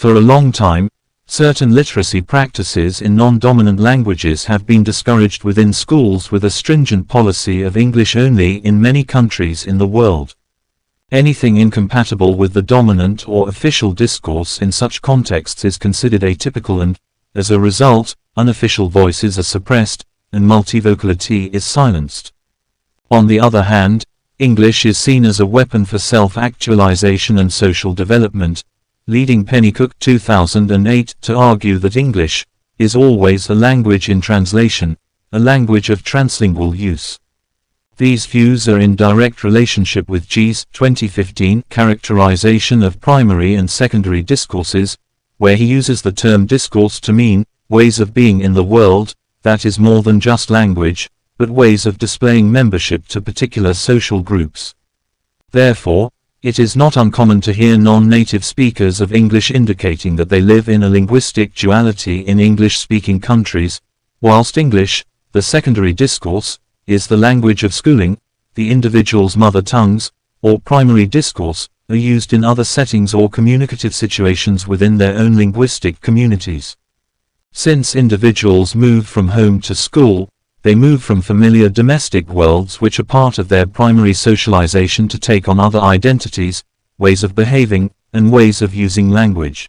For a long time, certain literacy practices in non-dominant languages have been discouraged within schools with a stringent policy of English only in many countries in the world. Anything incompatible with the dominant or official discourse in such contexts is considered atypical and, as a result, unofficial voices are suppressed, and multivocality is silenced. On the other hand, English is seen as a weapon for self-actualization and social development, leading Pennycook 2008 to argue that English is always a language in translation, a language of translingual use. These views are in direct relationship with G's 2015 characterization of primary and secondary discourses, where he uses the term discourse to mean ways of being in the world, that is more than just language, but ways of displaying membership to particular social groups. Therefore, it is not uncommon to hear non-native speakers of English indicating that they live in a linguistic duality in English-speaking countries, whilst English, the secondary discourse, is the language of schooling, the individual's mother tongues, or primary discourse, are used in other settings or communicative situations within their own linguistic communities. Since individuals move from home to school, they move from familiar domestic worlds which are part of their primary socialization to take on other identities, ways of behaving, and ways of using language.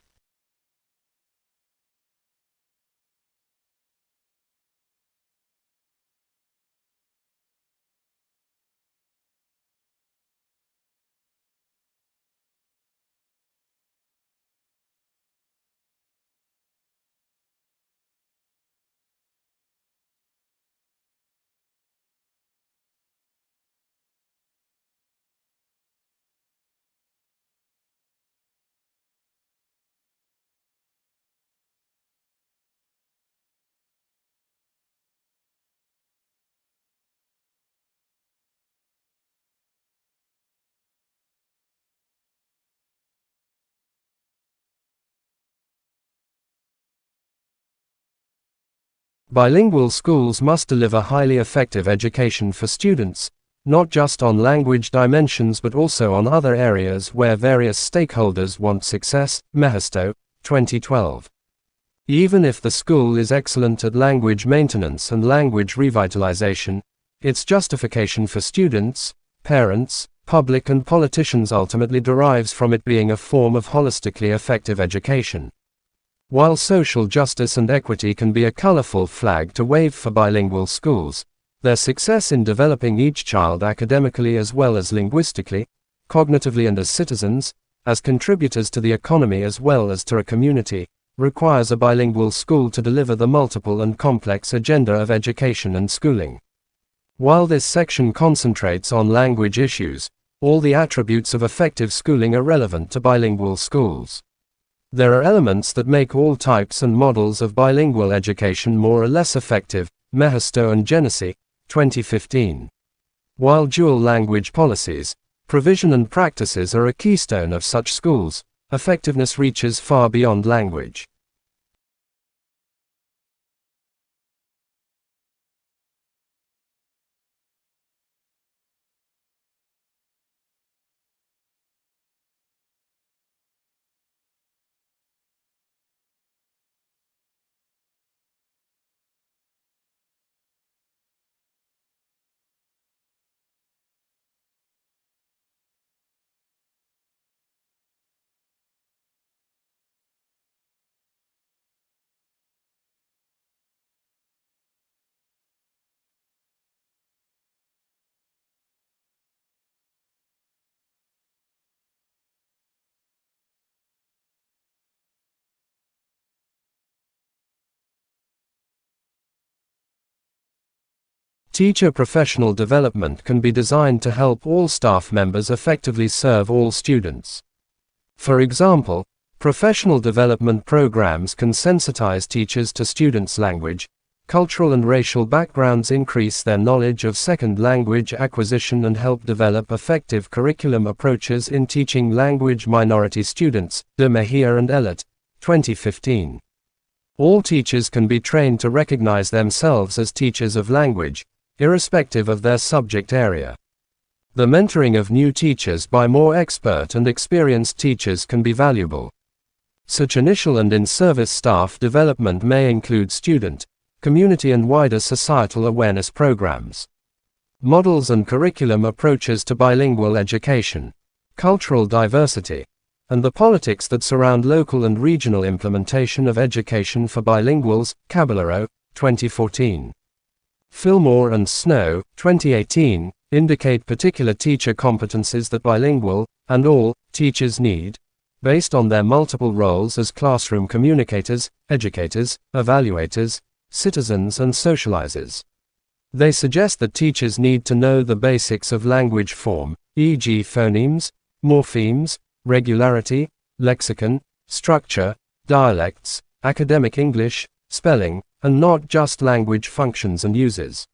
Bilingual schools must deliver highly effective education for students, not just on language dimensions but also on other areas where various stakeholders want success. Mehisto, 2012. Even if the school is excellent at language maintenance and language revitalization, its justification for students, parents, public and politicians ultimately derives from it being a form of holistically effective education. While social justice and equity can be a colorful flag to wave for bilingual schools, their success in developing each child academically as well as linguistically, cognitively and as citizens, as contributors to the economy as well as to a community, requires a bilingual school to deliver the multiple and complex agenda of education and schooling. While this section concentrates on language issues, all the attributes of effective schooling are relevant to bilingual schools. There are elements that make all types and models of bilingual education more or less effective. Mehisto and Genesi, 2015. While dual language policies, provision and practices are a keystone of such schools, effectiveness reaches far beyond language. Teacher professional development can be designed to help all staff members effectively serve all students. For example, professional development programs can sensitize teachers to students' language, cultural and racial backgrounds, increase their knowledge of second language acquisition and help develop effective curriculum approaches in teaching language minority students. De Mejia and Ellert, 2015. All teachers can be trained to recognize themselves as teachers of language, irrespective of their subject area. The mentoring of new teachers by more expert and experienced teachers can be valuable. Such initial and in-service staff development may include student, community and wider societal awareness programs. Models and curriculum approaches to bilingual education, cultural diversity, and the politics that surround local and regional implementation of education for bilinguals, Caballero, 2014. Fillmore and Snow, 2018, indicate particular teacher competencies that bilingual, and all, teachers need, based on their multiple roles as classroom communicators, educators, evaluators, citizens and socializers. They suggest that teachers need to know the basics of language form, e.g. phonemes, morphemes, regularity, lexicon, structure, dialects, academic English, spelling, and not just language functions and uses.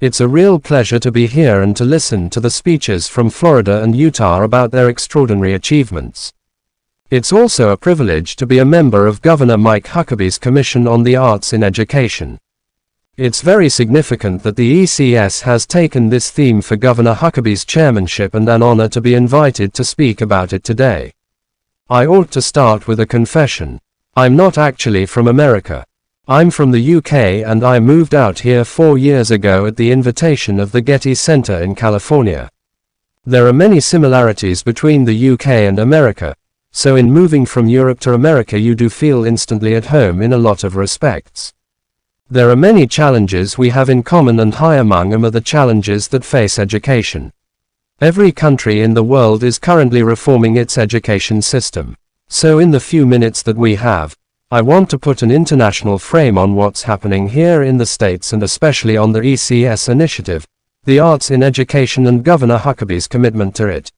It's a real pleasure to be here and to listen to the speeches from Florida and Utah about their extraordinary achievements. It's also a privilege to be a member of Governor Mike Huckabee's Commission on the Arts in Education. It's very significant that the ECS has taken this theme for Governor Huckabee's chairmanship and an honor to be invited to speak about it today. I ought to start with a confession. I'm not actually from America. I'm from the UK and I moved out here 4 years ago at the invitation of the Getty Center in California. There are many similarities between the UK and America, so in moving from Europe to America you do feel instantly at home in a lot of respects. There are many challenges we have in common and high among them are the challenges that face education. Every country in the world is currently reforming its education system. So in the few minutes that we have, I want to put an international frame on what's happening here in the States and especially on the ECS initiative, the arts in education and Governor Huckabee's commitment to it.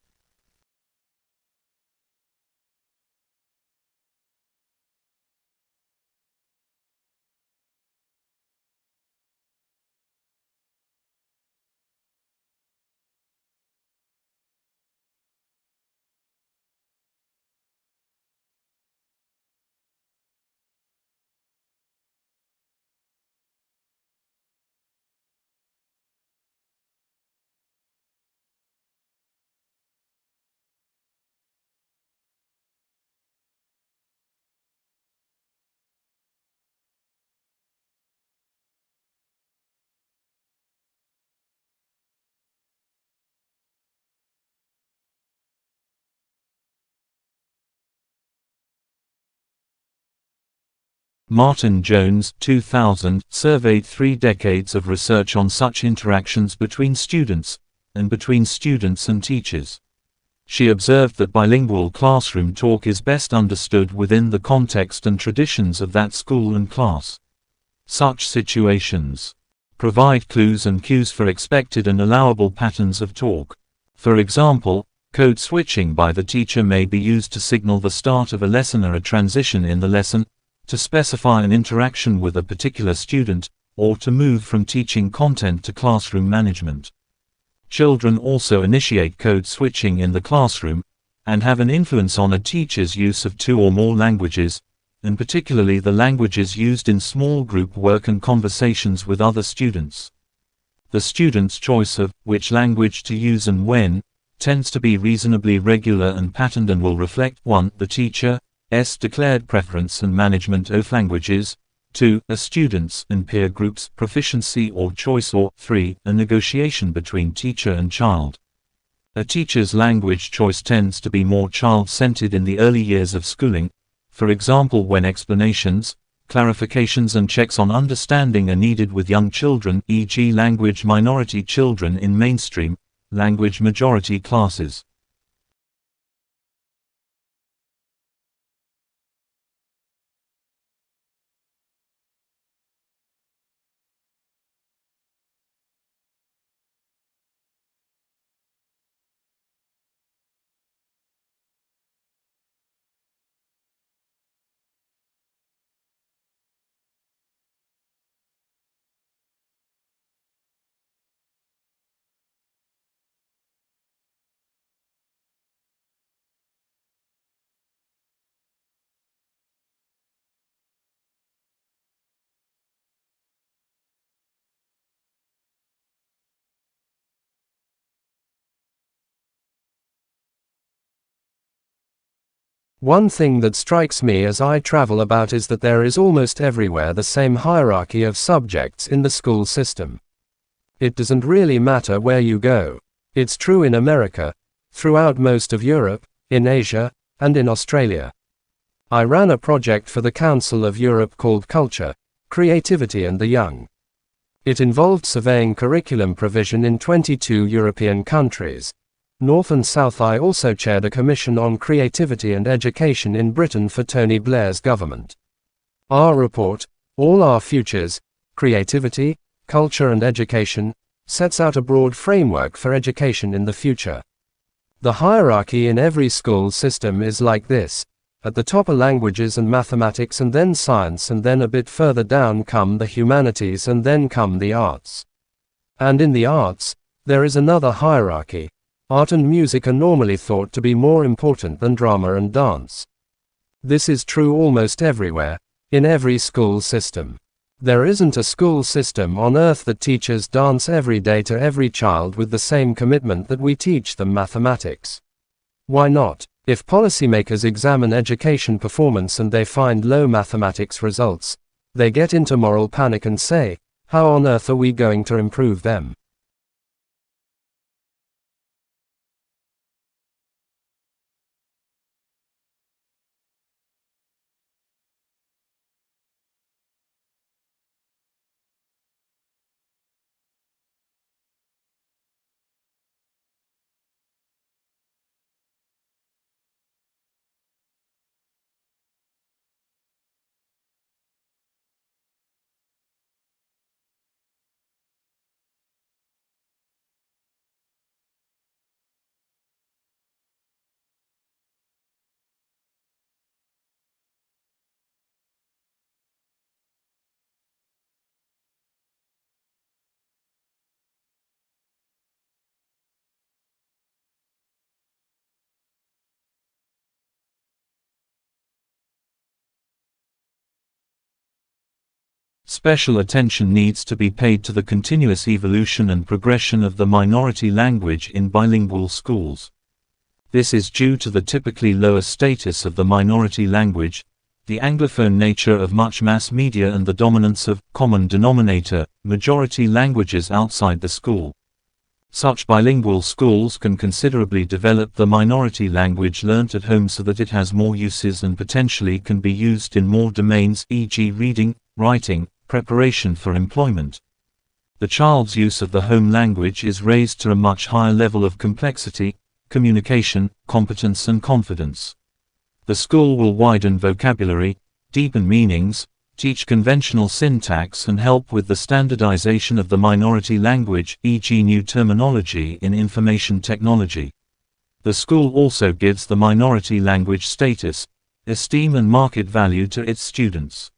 Martin Jones, 2000, surveyed 3 decades of research on such interactions between students, and between students and teachers. She observed that bilingual classroom talk is best understood within the context and traditions of that school and class. Such situations provide clues and cues for expected and allowable patterns of talk. For example, code switching by the teacher may be used to signal the start of a lesson or a transition in the lesson, to specify an interaction with a particular student, or to move from teaching content to classroom management. Children also initiate code switching in the classroom, and have an influence on a teacher's use of 2 or more languages, and particularly the languages used in small group work and conversations with other students. The student's choice of which language to use and when tends to be reasonably regular and patterned and will reflect 1. The teacher's declared preference and management of languages, 2. A student's and peer group's proficiency or choice, or 3. A negotiation between teacher and child. A teacher's language choice tends to be more child-centered in the early years of schooling, for example when explanations, clarifications and checks on understanding are needed with young children, e.g. language minority children in mainstream, language majority classes. One thing that strikes me as I travel about is that there is almost everywhere the same hierarchy of subjects in the school system. It doesn't really matter where you go. It's true in America, throughout most of Europe, in Asia, and in Australia. I ran a project for the Council of Europe called Culture, Creativity and the Young. It involved surveying curriculum provision in 22 European countries. North and South. I also chaired a commission on creativity and education in Britain for Tony Blair's government. Our report, All Our Futures, Creativity, Culture and Education, sets out a broad framework for education in the future. The hierarchy in every school system is like this. At the top are languages and mathematics and then science, and then a bit further down come the humanities and then come the arts. And in the arts, there is another hierarchy. Art and music are normally thought to be more important than drama and dance. This is true almost everywhere, in every school system. There isn't a school system on earth that teaches dance every day to every child with the same commitment that we teach them mathematics. Why not? If policymakers examine education performance and they find low mathematics results, they get into moral panic and say, how on earth are we going to improve them? Special attention needs to be paid to the continuous evolution and progression of the minority language in bilingual schools. This is due to the typically lower status of the minority language, the Anglophone nature of much mass media, and the dominance of common denominator majority languages outside the school. Such bilingual schools can considerably develop the minority language learnt at home so that it has more uses and potentially can be used in more domains, e.g. reading, writing, preparation for employment. The child's use of the home language is raised to a much higher level of complexity, communication, competence and confidence. The school will widen vocabulary, deepen meanings, teach conventional syntax and help with the standardization of the minority language, e.g. new terminology in information technology. The school also gives the minority language status, esteem and market value to its students.